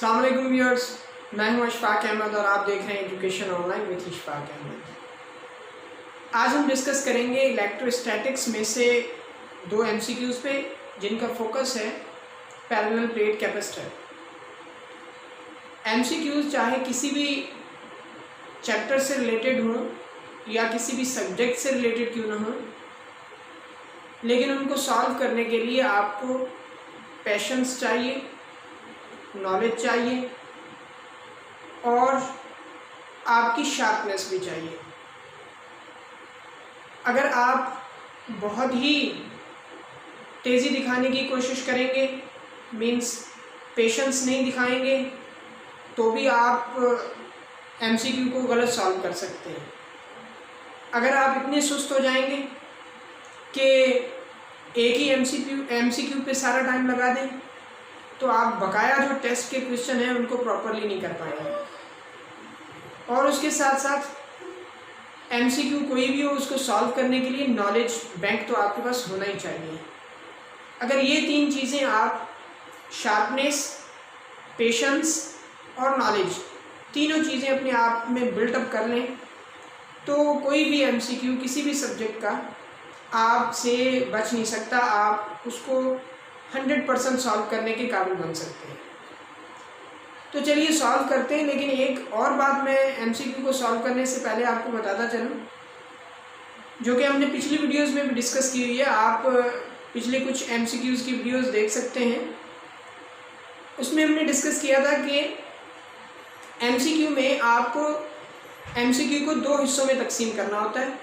अस्सलाम वालेकुम व्यूअर्स, मैं हूं अशफाक अहमद और आप देख रहे हैं education online with Ashfaq Ahmed. आज हम डिस्कस करेंगे इलेक्ट्रोस्टैटिक्स में से दो एमसीक्यूज़ पे जिनका फोकस है पैरेलल प्लेट कैपेसिटर। एमसीक्यूज़ चाहे किसी भी चैप्टर से रिलेटेड हों या किसी भी सब्जेक्ट से रिलेटेड क्यों ना हो, लेकिन उनको सॉल्व करने के लिए आपको पेशेंस चाहिए, नॉलेज चाहिए और आपकी शार्पनेस भी चाहिए। अगर आप बहुत ही तेज़ी दिखाने की कोशिश करेंगे, मीन्स पेशेंस नहीं दिखाएंगे, तो भी आप एमसीक्यू को गलत सॉल्व कर सकते हैं। अगर आप इतने सुस्त हो जाएंगे कि एक ही एमसीक्यू पे सारा टाइम लगा दें, तो आप बकाया जो टेस्ट के क्वेश्चन हैं उनको प्रॉपरली नहीं कर पाएंगे। और उसके साथ साथ एमसीक्यू कोई भी हो, उसको सॉल्व करने के लिए नॉलेज बैंक तो आपके पास होना ही चाहिए। अगर ये तीन चीज़ें आप शार्पनेस, पेशेंस और नॉलेज, तीनों चीज़ें अपने आप में बिल्टअप कर लें, तो कोई भी एमसीक्यू किसी भी सब्जेक्ट का आपसे बच नहीं सकता। आप उसको 100% सॉल्व करने के काबिल बन सकते हैं। तो चलिए सॉल्व करते हैं। लेकिन एक और बात मैं एमसीक्यू को सॉल्व करने से पहले आपको बताता चलूँ, जो कि हमने पिछली वीडियोस में भी डिस्कस की हुई है। आप पिछले कुछ एमसीक्यूज़ की वीडियोस देख सकते हैं। उसमें हमने डिस्कस किया था कि एमसीक्यू में आपको एमसीक्यू को दो हिस्सों में तकसीम करना होता है।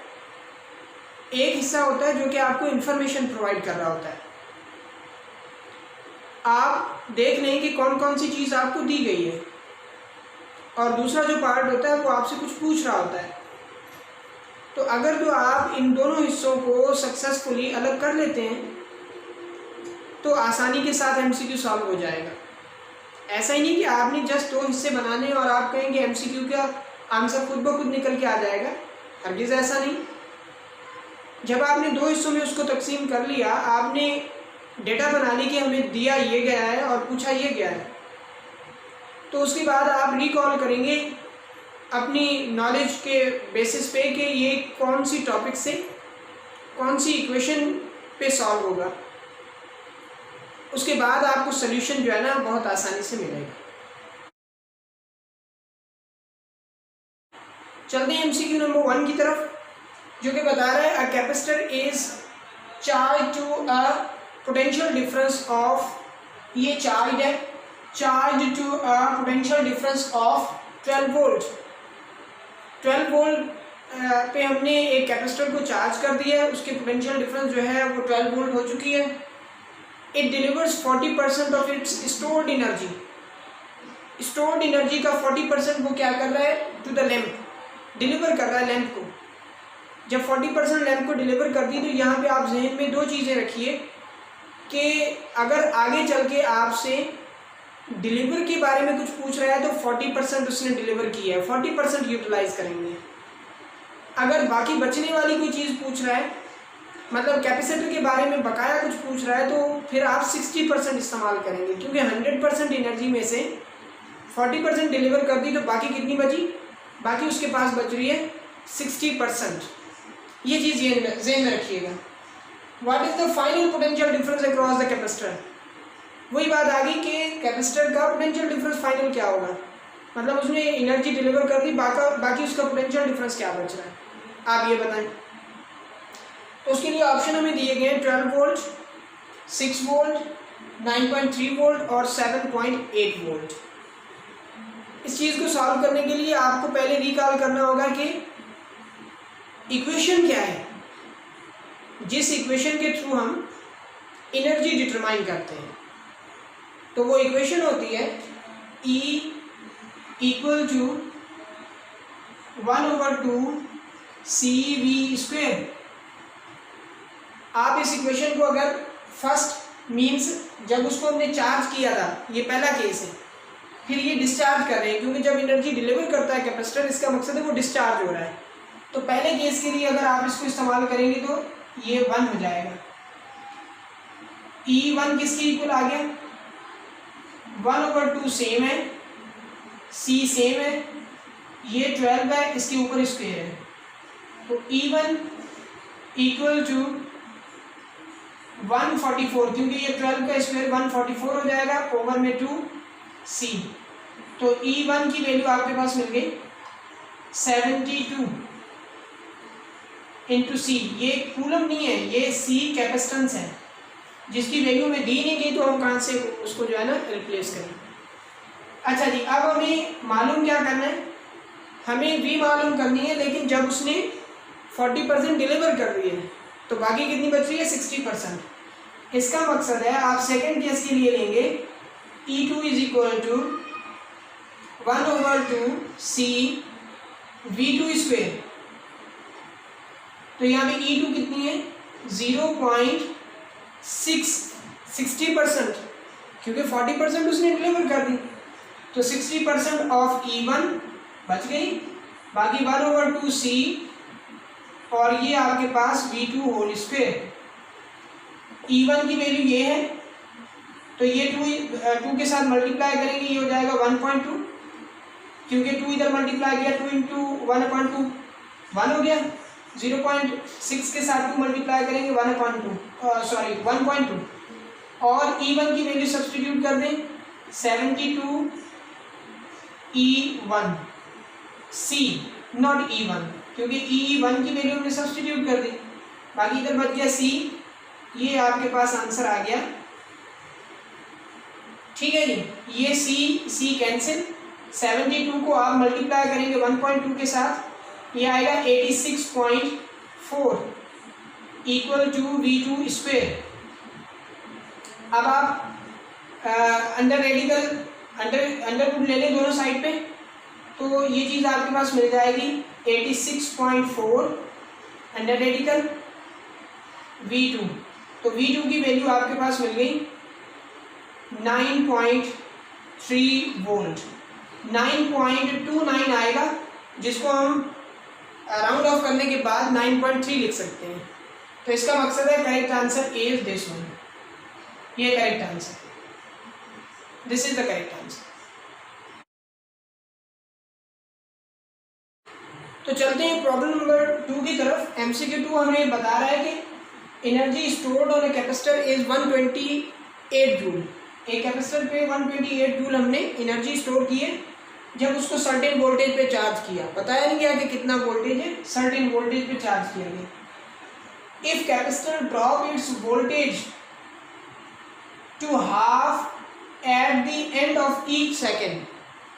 एक हिस्सा होता है जो कि आपको इन्फॉर्मेशन प्रोवाइड कर रहा होता है। आप देख लें कि कौन कौन सी चीज़ आपको दी गई है, और दूसरा जो पार्ट होता है वो आपसे कुछ पूछ रहा होता है। तो अगर जो आप इन दोनों हिस्सों को सक्सेसफुली अलग कर लेते हैं, तो आसानी के साथ एमसीक्यू सॉल्व हो जाएगा। ऐसा ही नहीं कि आपने जस्ट दो हिस्से बनाने और आप कहेंगे एमसीक्यू का आंसर खुद ब खुद निकल के आ जाएगा। हरगिज़ ऐसा नहीं। जब आपने दो हिस्सों में उसको तकसीम कर लिया, आपने डेटा बना ली कि हमें दिया ये गया है और पूछा ये गया है, तो उसके बाद आप रिकॉल करेंगे अपनी नॉलेज के बेसिस पे कि ये कौन सी टॉपिक से कौन सी इक्वेशन पे सॉल्व होगा। उसके बाद आपको सॉल्यूशन जो है ना बहुत आसानी से मिलेगा। चलते हैं एमसीक्यू नंबर 1 की तरफ, जो कि बता रहा है a capacitor is charge to a potential difference of, ये चार्ज है, charge to a potential difference of 12 volt. 12 volt पे हमने एक कैपेसिटर को चार्ज कर दिया है। उसकी पोटेंशियल डिफरेंस जो है वो 12 वोल्ट हो चुकी है। It delivers 40% of its stored energy. Stored energy का 40% वो क्या कर रहा है, टू द लैंप, डिलीवर कर रहा है लैंप को। जब 40% लैंप को डिलीवर कर दी, तो यहाँ पे आप जहन में दो चीज़ें रखिए कि अगर आगे चल के आपसे डिलीवर के बारे में कुछ पूछ रहा है तो 40% उसने डिलीवर किया है, 40% यूटिलाइज करेंगे। अगर बाकी बचने वाली कोई चीज़ पूछ रहा है, मतलब कैपेसिटर के बारे में बकाया कुछ पूछ रहा है, तो फिर आप 60% इस्तेमाल करेंगे, क्योंकि 100% एनर्जी में से 40% डिलीवर कर दी, तो बाकी कितनी बची, बाकी उसके पास बच रही है 60%। ये चीज़ ज़हन में रखिएगा। What is the final potential difference across the capacitor. वही बात आ गई कि कैपेसिटर का पोटेंशियल डिफरेंस फाइनल क्या होगा, मतलब उसने एनर्जी डिलीवर कर दी, बाकी उसका पोटेंशियल डिफरेंस क्या बच रहा है, आप ये बताएं। तो उसके लिए ऑप्शन हमें दिए गए हैं 12 वोल्ट, 6 वोल्ट, 9.3 वोल्ट और 7.8 वोल्ट। इस चीज़ को सॉल्व करने के लिए आपको पहले रिकॉल करना होगा कि इक्वेशन क्या है, जिस इक्वेशन के थ्रू हम एनर्जी डिटरमाइन करते हैं। तो वो इक्वेशन होती है E इक्वल टू 1/2 CV²। आप इस इक्वेशन को अगर फर्स्ट मीन्स जब उसको हमने चार्ज किया था, ये पहला केस है, फिर ये डिस्चार्ज कर रहे हैं, क्योंकि जब एनर्जी डिलीवर करता है कैपेसिटर, इसका मकसद है वो डिस्चार्ज हो रहा है। तो पहले केस के लिए अगर आप इसको इस्तेमाल करेंगे तो ये 1 हो जाएगा। E1 किसके इक्वल आ गया, 1/2 सेम है, C सेम है, ये 12 है, इसके ऊपर स्क्वायर है, तो E1 इक्वल टू 144, क्योंकि ये 12 का स्क्वायर 144 हो जाएगा ओवर में 2C। तो E1 की वैल्यू आपके पास मिल गई 72 इंटू C। ये कूलम नहीं है, ये C कैपेसिटेंस है, जिसकी वैल्यू में दी नहीं गई, तो हम कहाँ से उसको जो है ना रिप्लेस करें। अच्छा जी, अब हमें मालूम क्या करना है, हमें V मालूम करनी है, लेकिन जब उसने 40% डिलीवर कर दिए है तो बाकी कितनी बच रही है 60%। इसका मकसद है आप सेकेंड केस के लिए लेंगे E2 is equal to 1/2 C V2 square. तो यहाँ पे E2 कितनी है 60%, क्योंकि 40% उसने डिलीवर कर दी, तो 60% ऑफ E1 बच गई, बाकी 1/2 C और ये आपके पास V2 होल स्क्वेयर। E1 की वैल्यू ये है, तो ये 2 के साथ मल्टीप्लाई करेंगे, ये हो जाएगा 1.2, क्योंकि 2 इधर मल्टीप्लाई किया, 2 इंटू 1/2 1 हो गया, 0.6 के साथ 2 मल्टीप्लाई करेंगे 1.2, और E1 की वैल्यू सब्सटीट्यूट कर दें 72 E1 C नॉट E1, क्योंकि E1 की वैल्यू हमने सब्सटीट्यूट कर दी, बाकी इधर बच गया C। ये आपके पास आंसर आ गया, ठीक है जी। ये C कैंसिल, 72 को आप मल्टीप्लाई करेंगे 1.2 के साथ, ये आएगा 86.4 इक्वल टू V2 स्क्वेयर। अब आप अंडर रूट ले लें दोनों साइड पे, तो ये चीज़ आपके पास मिल जाएगी 86.4 अंडर रेडिकल V2, तो V2 की वैल्यू आपके पास मिल गई 9.3 वोल्ट, 9.29 आएगा, जिसको हम राउंड ऑफ करने के बाद 9.3 लिख सकते हैं। तो इसका मकसद है correct answer A is this one, ये correct answer, this is the correct answer. तो चलते हैं प्रॉब्लम नंबर 2 की तरफ। MCQ 2 हमें बता रहा है कि energy stored on a capacitor is 128 joule. एक कैपेसिटर पे 128 जूल हमने एनर्जी स्टोर की है जब उसको सर्टेन वोल्टेज पे चार्ज किया। बताया नहीं गया कि कितना वोल्टेज है, सर्टेन वोल्टेज पे चार्ज किया गया। If capacitor drop its voltage to half at the end of each second,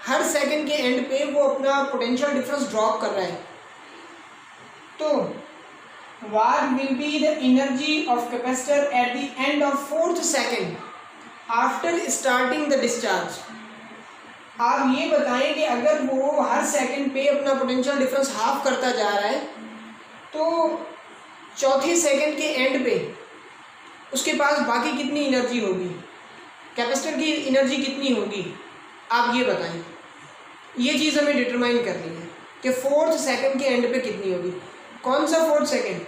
हर सेकंड के एंड पे वो अपना पोटेंशियल डिफरेंस ड्रॉप कर रहा है, तो what will be the energy of capacitor eight the end of 4th second after starting the discharge. आप ये बताएं कि अगर वो हर सेकंड पे अपना पोटेंशियल डिफरेंस हाफ करता जा रहा है, तो चौथे सेकंड के एंड पे उसके पास बाकी कितनी एनर्जी होगी, कैपेसिटर की एनर्जी कितनी होगी, आप ये बताएं। ये चीज़ हमें डिटरमाइन करनी है कि 4th सेकंड के एंड पे कितनी होगी। कौन सा 4th second?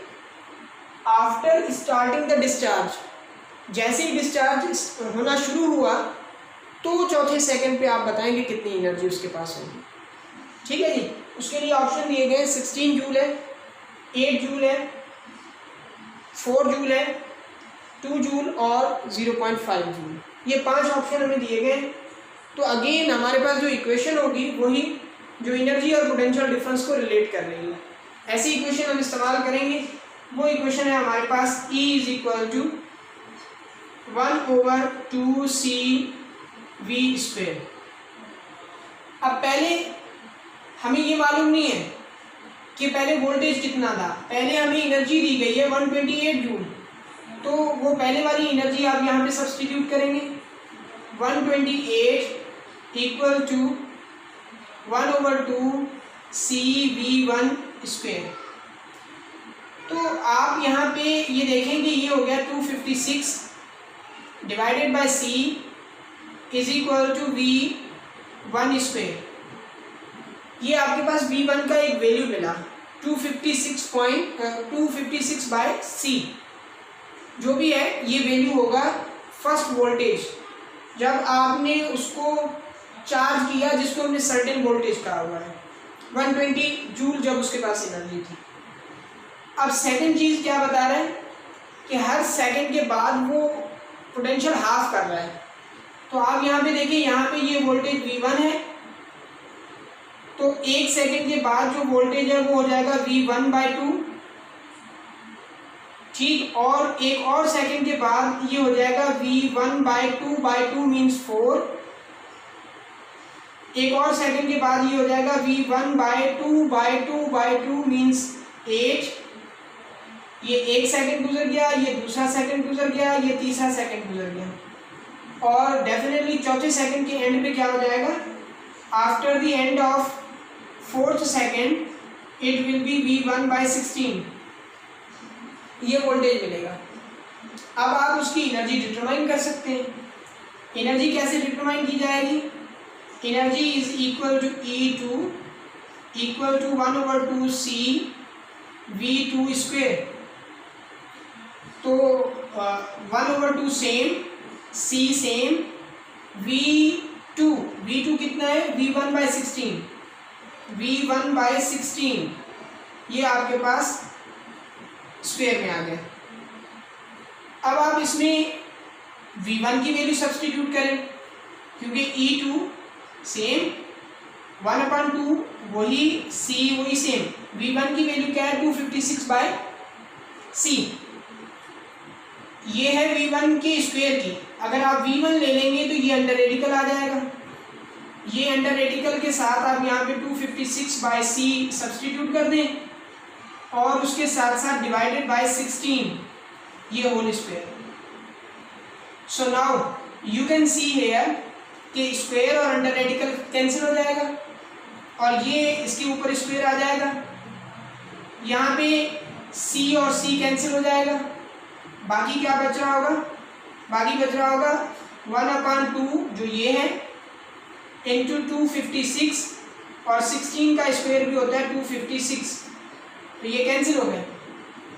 After starting the discharge, जैसे ही डिस्चार्ज होना शुरू हुआ तो चौथे सेकंड पे आप बताएंगे कितनी एनर्जी उसके पास होगी। ठीक है जी। उसके लिए ऑप्शन दिए गए 16 जूल है, 8 जूल है, 4 जूल है, 2 जूल और 0.5 जूल। ये 5 ऑप्शन हमें दिए गए। तो अगेन हमारे पास जो इक्वेशन होगी वही जो एनर्जी और पोटेंशियल डिफरेंस को रिलेट कर रही है, ऐसी इक्वेशन हम इस्तेमाल करेंगे। वो इक्वेशन है हमारे पास E is equal to 1/2 CV square. अब पहले हमें ये मालूम नहीं है कि पहले वोल्टेज कितना था, पहले हमें एनर्जी दी गई है 128 जूल, तो वो पहले वाली एनर्जी आप यहाँ पे सब्सटीट्यूट करेंगे। 128 इक्वल टू 1/2 CV1 स्क्वेयर। तो आप यहाँ पे ये देखेंगे, ये हो गया 256 divided by C is equal to V1 square. ये आपके पास V1 का एक वैल्यू मिला 256 बाय C, जो भी है ये वैल्यू होगा फर्स्ट वोल्टेज जब आपने उसको चार्ज किया जिसको हमने सर्टेन वोल्टेज कहा हुआ है, 120 जूल जब उसके पास एनर्जी थी। अब सेकंड चीज़ क्या बता रहा है कि हर सेकंड के बाद वो पोटेंशियल हाफ कर रहा है। तो आप यहाँ पे देखिए, यहाँ पे ये वोल्टेज V1 है, तो एक सेकंड के बाद जो वोल्टेज है वो हो जाएगा V1/2, ठीक। और एक और सेकंड के बाद ये हो जाएगा V1/2 मीन्स 4। एक और सेकंड के बाद ये हो जाएगा V1/2 मीन्स 8। ये एक सेकंड गुजर गया, ये दूसरा सेकंड गुजर गया, ये तीसरा सेकंड गुजर गया, और डेफिनेटली चौथे सेकंड के एंड पे क्या हो जाएगा, after the end of fourth second it will be V1/16, ये वोल्टेज मिलेगा। अब आप उसकी एनर्जी डिटरमाइन कर सकते हैं। एनर्जी कैसे डिटरमाइन की जाएगी? Energy is equal to E2 equal to 1/2 CV2 square. तो 1/2 सेम, C सेम, V2 कितना है, V1/16 ये आपके पास स्क्वायर में आ गया। अब आप इसमें V1 की वैल्यू सब्स्टिट्यूट करें, क्योंकि E2 सेम, 1/2 वही, C वही सेम। V1 की वैल्यू क्या है, 256/C, ये है V1 के स्क्वायर की। अगर आप V1 ले लेंगे तो ये अंडर रेडिकल आ जाएगा, ये अंडर रेडिकल के साथ आप यहाँ पे 256/C सब्स्टिट्यूट कर दें, और उसके साथ साथ डिवाइडेड बाय 16, ये whole square. So now you can see here कि स्क्वायर और अंडर रेडिकल कैंसिल हो जाएगा, और ये इसके ऊपर स्क्वायर आ जाएगा। यहाँ पे C और C कैंसिल हो जाएगा, बाकी क्या बच रहा होगा, बाकी बच रहा होगा 1/2 जो ये है इंटू 256, और 16 का स्क्वायर भी होता है 256, तो ये कैंसिल हो गया।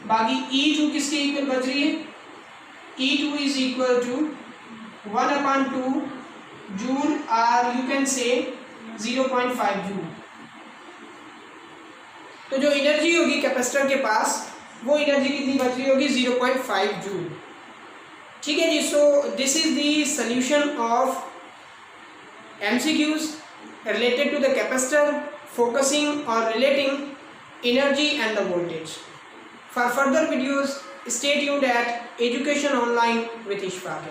बाकी E2 किसके इक्वल बच रही है, E2 is equal to 1/2 joule, और यू कैन से 0.5 जूल। तो जो एनर्जी होगी कैपेसिटर के पास, वो एनर्जी कितनी बच रही होगी, 0.5 जूल। ठीक है जी। So this is the solution of MCQs related to the capacitor, focusing or relating energy and the voltage. For further videos, stay tuned at Education Online with Ishfaq.